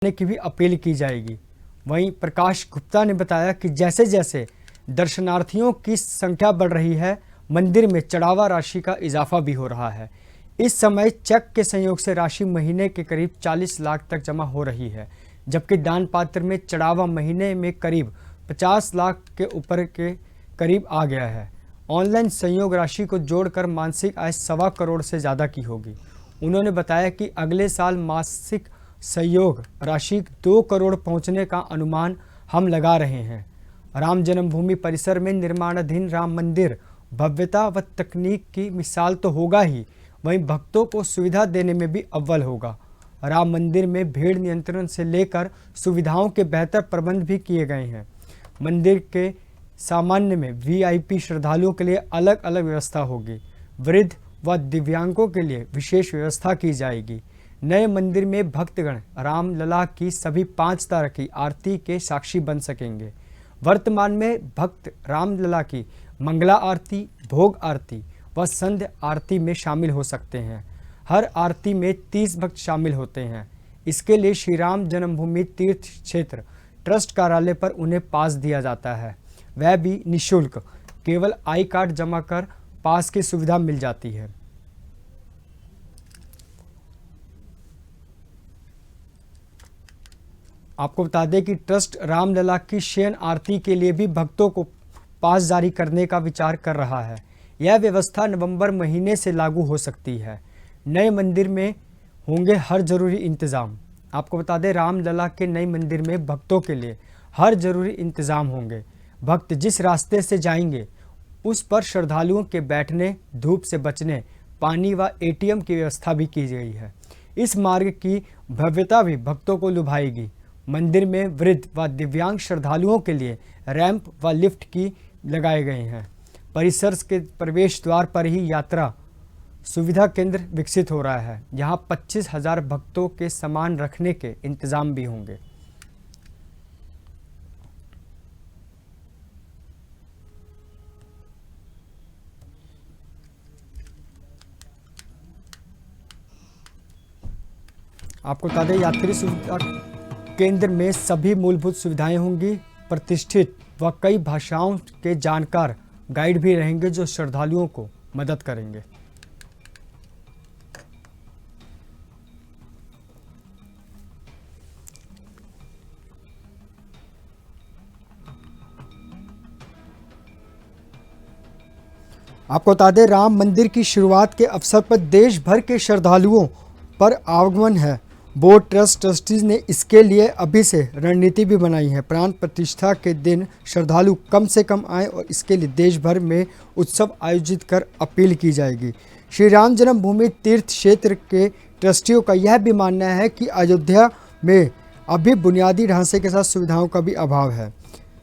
की भी अपील की जाएगी। वहीं प्रकाश गुप्ता ने बताया कि जैसे जैसे दर्शनार्थियों की संख्या बढ़ रही है, मंदिर में चढ़ावा राशि का इजाफा भी हो रहा है। इस समय चेक के संयोग से राशि महीने के करीब 40 लाख तक जमा हो रही है, जबकि दान पात्र में चढ़ावा महीने में करीब 50 लाख के ऊपर के करीब आ गया है। ऑनलाइन संयोग राशि को जोड़कर मासिक आय 1.25 करोड़ से ज़्यादा की होगी। उन्होंने बताया कि अगले साल मासिक सहयोग राशि 2 करोड़ पहुंचने का अनुमान हम लगा रहे हैं। राम जन्मभूमि परिसर में निर्माणाधीन राम मंदिर भव्यता व तकनीक की मिसाल तो होगा ही, वहीं भक्तों को सुविधा देने में भी अव्वल होगा। राम मंदिर में भीड़ नियंत्रण से लेकर सुविधाओं के बेहतर प्रबंध भी किए गए हैं। मंदिर के सामान्य में वीआईपी श्रद्धालुओं के लिए अलग अलग व्यवस्था होगी। वृद्ध व दिव्यांगों के लिए विशेष व्यवस्था की जाएगी। नए मंदिर में भक्तगण रामलला की सभी 5 तरह की आरती के साक्षी बन सकेंगे। वर्तमान में भक्त रामलला की मंगला आरती, भोग आरती व संध्या आरती में शामिल हो सकते हैं। हर आरती में 30 भक्त शामिल होते हैं। इसके लिए श्री राम जन्मभूमि तीर्थ क्षेत्र ट्रस्ट कार्यालय पर उन्हें पास दिया जाता है, वह भी निःशुल्क। केवल आई कार्ड जमा कर पास की सुविधा मिल जाती है। आपको बता दें कि ट्रस्ट रामलला की शयन आरती के लिए भी भक्तों को पास जारी करने का विचार कर रहा है। यह व्यवस्था नवंबर महीने से लागू हो सकती है। नए मंदिर में होंगे हर जरूरी इंतज़ाम। आपको बता दें, रामलला के नए मंदिर में भक्तों के लिए हर जरूरी इंतज़ाम होंगे। भक्त जिस रास्ते से जाएंगे उस पर श्रद्धालुओं के बैठने, धूप से बचने, पानी व एटीएम की व्यवस्था भी की गई है। इस मार्ग की भव्यता भी भक्तों को लुभाएगी। मंदिर में वृद्ध व दिव्यांग श्रद्धालुओं के लिए रैंप व लिफ्ट की लगाए गए हैं। परिसर के प्रवेश द्वार पर ही यात्रा सुविधा केंद्र विकसित हो रहा है। यहाँ 25,000 भक्तों के सामान रखने के इंतजाम भी होंगे। आपको बता दें, यात्री सुविधा केंद्र में सभी मूलभूत सुविधाएं होंगी। प्रतिष्ठित व कई भाषाओं के जानकार गाइड भी रहेंगे जो श्रद्धालुओं को मदद करेंगे। आपको बता दें, राम मंदिर की शुरुआत के अवसर पर देश भर के श्रद्धालुओं पर आगमन है। बोर्ड ट्रस्टीज ने इसके लिए अभी से रणनीति भी बनाई है। प्राण प्रतिष्ठा के दिन श्रद्धालु कम से कम आए और इसके लिए देश भर में उत्सव आयोजित कर अपील की जाएगी। श्री राम जन्मभूमि तीर्थ क्षेत्र के ट्रस्टियों का यह भी मानना है कि अयोध्या में अभी बुनियादी ढांचे के साथ सुविधाओं का भी अभाव है।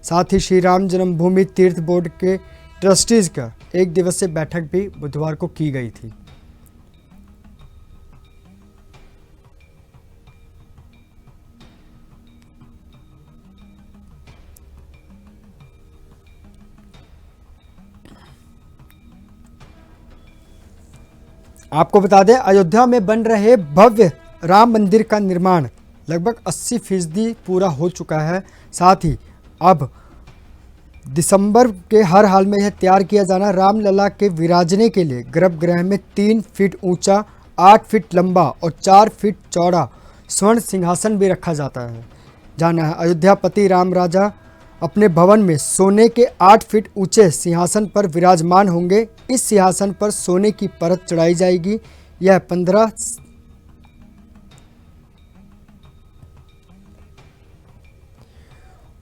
साथ ही श्री राम जन्मभूमि तीर्थ बोर्ड के ट्रस्टीज का 1 दिवसीय बैठक भी बुधवार को की गई थी। आपको बता दें, अयोध्या में बन रहे भव्य राम मंदिर का निर्माण लगभग 80% पूरा हो चुका है। साथ ही अब दिसंबर के हर हाल में यह तैयार किया जाना रामलला के विराजने के लिए गर्भगृह में 3 फीट ऊंचा, 8 फीट लंबा और 4 फीट चौड़ा स्वर्ण सिंहासन भी रखा जाता है। जाना है, अयोध्यापति राम राजा अपने भवन में सोने के 8 फीट ऊंचे सिंहासन पर विराजमान होंगे। इस सिंहासन पर सोने की परत चढ़ाई जाएगी। यह 15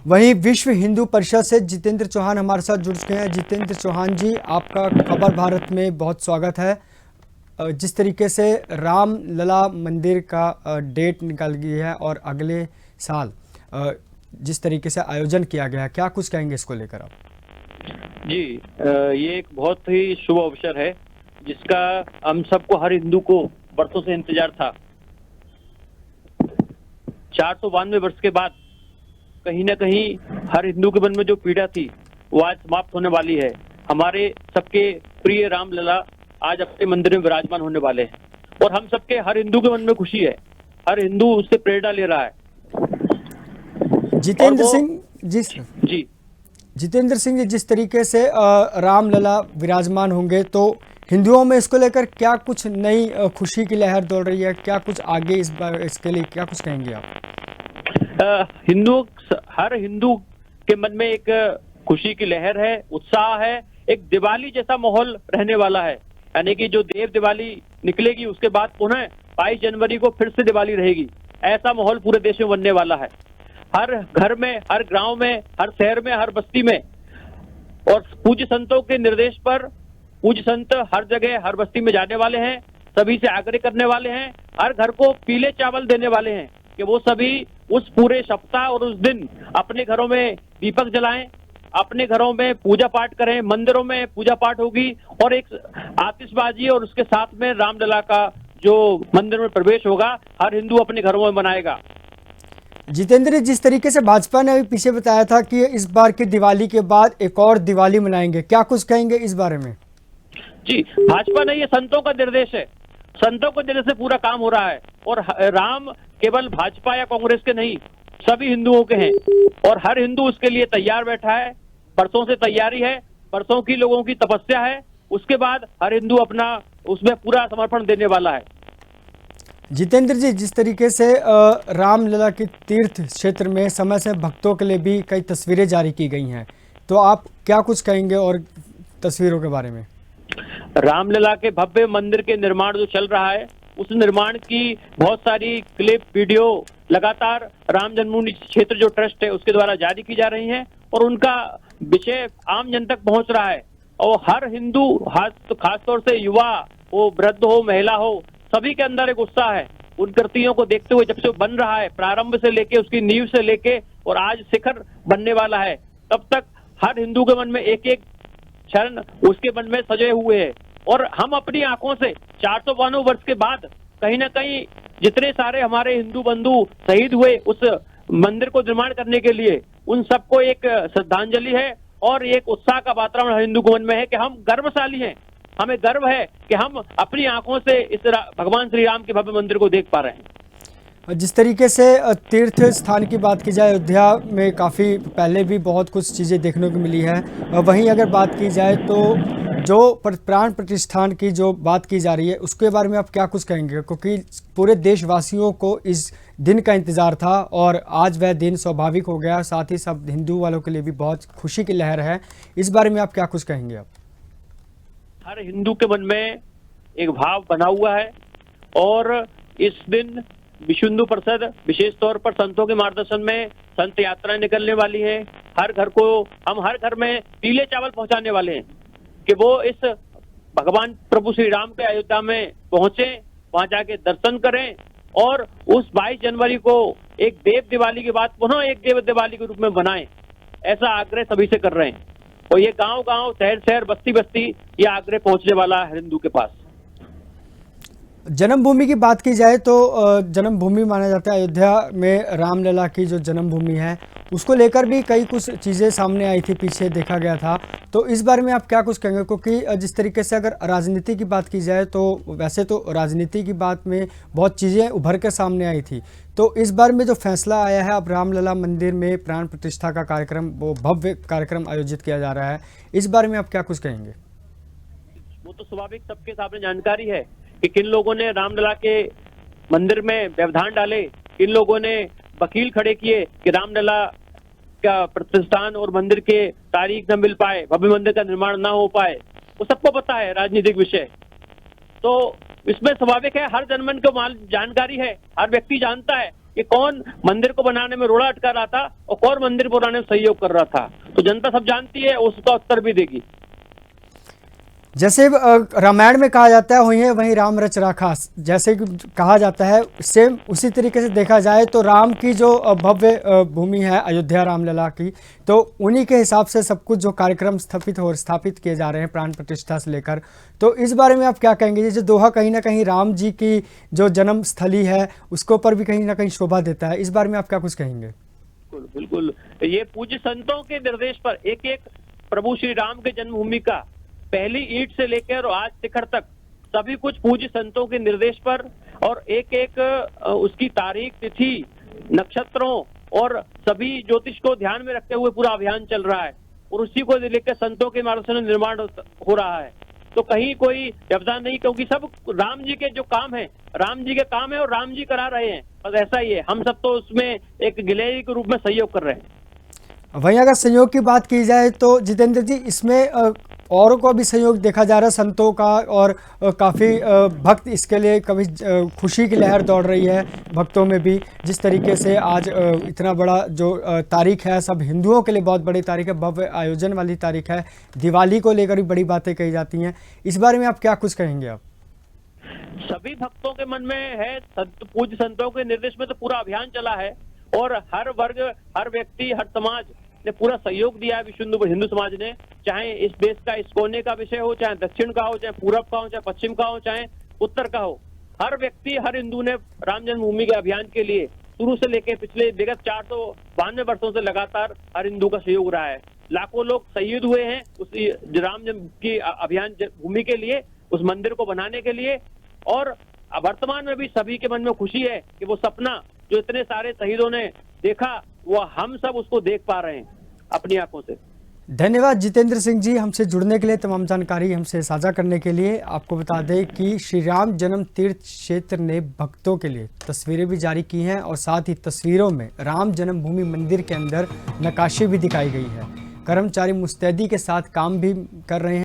वहीं विश्व हिंदू परिषद से जितेंद्र चौहान हमारे साथ जुड़ चुके हैं। जितेंद्र चौहान जी, आपका खबर भारत में बहुत स्वागत है। जिस तरीके से रामलला मंदिर का डेट निकल गई है और अगले साल जिस तरीके से आयोजन किया गया है, क्या कुछ कहेंगे इसको लेकर आप? जी, ये एक बहुत ही शुभ अवसर है जिसका हम सबको, हर हिंदू को वर्षों से इंतजार था। 492 वर्ष के बाद कहीं ना कहीं हर हिंदू के मन में जो पीड़ा थी वो आज समाप्त होने वाली है। हमारे सबके प्रिय रामलला आज अपने मंदिर में विराजमान होने वाले हैं और हम सबके, हर हिंदू के मन में खुशी है। हर हिंदू उससे प्रेरणा ले रहा है जितेंद्र सिंह जी जी जितेंद्र सिंह जी, जिस तरीके से रामलला विराजमान होंगे तो हिंदुओं में इसको लेकर क्या कुछ नई खुशी की लहर दौड़ रही है? क्या कुछ आगे इस बार इसके लिए क्या कुछ कहेंगे आप? हिंदू, हर हिंदू के मन में एक खुशी की लहर है, उत्साह है, एक दिवाली जैसा माहौल रहने वाला है। यानी कि जो देव दिवाली निकलेगी उसके बाद पुनः 22 जनवरी को फिर से दिवाली रहेगी, ऐसा माहौल पूरे देश में बनने वाला है। हर घर में, हर गांव में, हर शहर में, हर बस्ती में, और पूज्य संतों के निर्देश पर पूज्य संत हर जगह हर बस्ती में जाने वाले हैं, सभी से आग्रह करने वाले हैं, हर घर को पीले चावल देने वाले हैं कि वो सभी उस पूरे सप्ताह और उस दिन अपने घरों में दीपक जलाएं, अपने घरों में पूजा पाठ करें, मंदिरों में पूजा पाठ होगी और एक आतिशबाजी और उसके साथ में रामलला का जो मंदिर में प्रवेश होगा हर हिंदू अपने घरों में मनाएगा। जितेंद्र, जिस तरीके से भाजपा ने अभी पीछे बताया था कि इस बार की दिवाली के बाद एक और दिवाली मनाएंगे, क्या कुछ कहेंगे इस बारे में? जी, भाजपा नहीं, ये संतों का निर्देश है, संतों के निर्देश से पूरा काम हो रहा है और राम केवल भाजपा या कांग्रेस के नहीं, सभी हिंदुओं के हैं और हर हिंदू उसके लिए तैयार बैठा है। बरसों से तैयारी है, बरसों की लोगों की तपस्या है, उसके बाद हर हिंदू अपना उसमें पूरा समर्पण देने वाला है। जितेंद्र जी, जिस तरीके से रामलला के तीर्थ क्षेत्र में समय से भक्तों के लिए भी कई तस्वीरें जारी की गई हैं, तो आप क्या कुछ कहेंगे और तस्वीरों के बारे में? रामलला के भव्य मंदिर के निर्माण जो चल रहा है, उस निर्माण की बहुत सारी क्लिप, वीडियो लगातार राम जन्मभूमि क्षेत्र जो ट्रस्ट है उसके द्वारा जारी की जा रही हैं और उनका विषय आम जन तक पहुंच रहा है और हर हिंदू, खासतौर से युवा हो, वृद्ध हो, महिला हो, सभी के अंदर एक उत्साह है। उन कृतियों को देखते हुए जब से बन रहा है, प्रारंभ से लेके उसकी नींव से लेके और आज शिखर बनने वाला है, तब तक हर हिंदू के मन में एक एक क्षण उसके मन में सजे हुए हैं और हम अपनी आंखों से 492 वर्ष के बाद कहीं ना कहीं जितने सारे हमारे हिंदू बंधु शहीद हुए उस मंदिर को निर्माण करने के लिए, उन सबको एक श्रद्धांजलि है और एक उत्साह का वातावरण हिंदू के मन में है कि हम गर्वशाली हैं, हमें गर्व है कि हम अपनी आंखों से इस भगवान श्री राम के भव्य मंदिर को देख पा रहे हैं। जिस तरीके से तीर्थ स्थान की बात की जाए, अयोध्या में काफ़ी पहले भी बहुत कुछ चीज़ें देखने को मिली है, वहीं अगर बात की जाए तो जो प्राण प्रतिष्ठान की जो बात की जा रही है उसके बारे में आप क्या कुछ कहेंगे? क्योंकि पूरे देशवासियों को इस दिन का इंतज़ार था और आज वह दिन स्वाभाविक हो गया, साथ ही सब हिंदू वालों के लिए भी बहुत खुशी की लहर है, इस बारे में आप क्या कुछ कहेंगे? आप हर हिंदू के मन में एक भाव बना हुआ है और इस दिन विश्व हिंदू परिषद विशेष तौर पर संतों के मार्गदर्शन में संत यात्रा निकलने वाली है। हर घर को हम हर घर में पीले चावल पहुंचाने वाले हैं कि वो इस भगवान प्रभु श्री राम के अयोध्या में पहुंचे, वहां जाके दर्शन करें और उस 22 जनवरी को एक देव दिवाली के बाद पुनः एक देव दिवाली के रूप में बनाएं, ऐसा आग्रह सभी से कर रहे हैं और ये गांव गांव, शहर शहर, बस्ती बस्ती ये आग्रह पहुंचने वाला है हिंदू के पास। जन्मभूमि की बात की जाए तो जन्मभूमि माना जाता है अयोध्या में रामलला की जो जन्मभूमि है उसको लेकर भी कई कुछ चीज़ें सामने आई थी, पीछे देखा गया था, तो इस बारे में आप क्या कुछ कहेंगे? क्योंकि जिस तरीके से अगर राजनीति की बात की जाए तो वैसे तो राजनीति की बात में बहुत चीज़ें उभर कर सामने आई थी, तो इस बार में जो फैसला आया है अब रामलला मंदिर में प्राण प्रतिष्ठा का कार्यक्रम, वो भव्य कार्यक्रम आयोजित किया जा रहा है, इस बारे में आप क्या कुछ कहेंगे? वो तो स्वाभाविक सबके सामने जानकारी है कि किन लोगों ने रामलला के मंदिर में व्यवधान डाले, किन लोगों ने वकील खड़े किए कि रामलला का प्रतिष्ठान और मंदिर के तारीख न मिल पाए, भव्य मंदिर का निर्माण ना हो पाए, वो सबको पता है राजनीतिक विषय। तो इसमें स्वाभाविक है, हर जनमन को जानकारी है, हर व्यक्ति जानता है कि कौन मंदिर को बनाने में रोड़ा अटका रहा था और कौन मंदिर को बनाने में सहयोग कर रहा था, तो जनता सब जानती है, उसका उत्तर भी देगी। जैसे रामायण में कहा जाता है वहीं राम रच राखा, जैसे कहा जाता है, सेम उसी तरीके से देखा जाए तो राम की जो भव्य भूमि है अयोध्या रामलला की, तो उन्हीं के हिसाब से सब कुछ जो कार्यक्रम स्थापित किए जा रहे हैं प्राण प्रतिष्ठा से लेकर, तो इस बारे में आप क्या कहेंगे? जैसे दोहा कहीं ना कहीं राम जी की जो जन्म स्थली है उसको पर भी कहीं ना कहीं शोभा देता है, इस बारे में आप क्या कुछ कहेंगे? बिल्कुल, ये पूज्य संतों के निर्देश पर एक एक प्रभु श्री राम के जन्मभूमि का पहली ईंट से लेकर आज शिखर तक सभी कुछ पूज्य संतों के निर्देश पर और एक एक उसकी तारीख, तिथि, नक्षत्रों और सभी ज्योतिष को ध्यान में रखते हुए पूरा अभियान चल रहा है और उसी को लेकर संतों के मार्गदर्शन में निर्माण हो रहा है। तो कहीं कोई व्यवधान नहीं, क्योंकि सब राम जी के जो काम है, राम जी के काम है और राम जी करा रहे हैं, बस ऐसा ही है। हम सब तो उसमें एक गिलहरी के रूप में सहयोग कर रहे हैं। वहीं अगर सहयोग की बात की जाए तो जितेंद्र जी, इसमें औरों को भी सहयोग देखा जा रहा है संतों का, और काफ़ी भक्त इसके लिए कभी खुशी की लहर दौड़ रही है भक्तों में भी। जिस तरीके से आज इतना बड़ा जो तारीख है, सब हिंदुओं के लिए बहुत बड़ी तारीख है, भव्य आयोजन वाली तारीख है, दिवाली को लेकर भी बड़ी बातें कही जाती हैं। इस बारे में आप क्या कुछ कहेंगे? आप सभी भक्तों के मन में है, पूज्य संतों के निर्देश में तो पूरा अभियान चला है और हर वर्ग, हर व्यक्ति, हर समाज ने पूरा सहयोग दिया है। विश्व हिंदू समाज ने, चाहे इस देश का इस कोने का विषय हो, चाहे दक्षिण का हो, चाहे पूरब का हो, चाहे पश्चिम का हो, चाहे उत्तर का हो, हर व्यक्ति, हर हिंदू ने राम जन्मभूमि के अभियान के लिए शुरू से लेकर पिछले विगत 492 वर्षों से लगातार हर हिंदू का सहयोग रहा है। लाखों लोग शहीद हुए हैं उस राम जन्म की अभियान भूमि के लिए, उस मंदिर को बनाने के लिए। और वर्तमान में भी सभी के मन में खुशी है कि वो सपना जो इतने सारे शहीदों ने देखा, वो हम सब उसको देख पा रहे हैं अपनी आंखों से। धन्यवाद जितेंद्र सिंह जी, हमसे जुड़ने के लिए, तमाम जानकारी हमसे साझा करने के लिए। आपको बता दें कि श्री राम जन्म तीर्थ क्षेत्र ने भक्तों के लिए तस्वीरें भी जारी की हैं और साथ ही तस्वीरों में राम जन्मभूमि मंदिर के अंदर नक्काशी भी दिखाई गई है। कर्मचारी मुस्तैदी के साथ काम भी कर रहे हैं।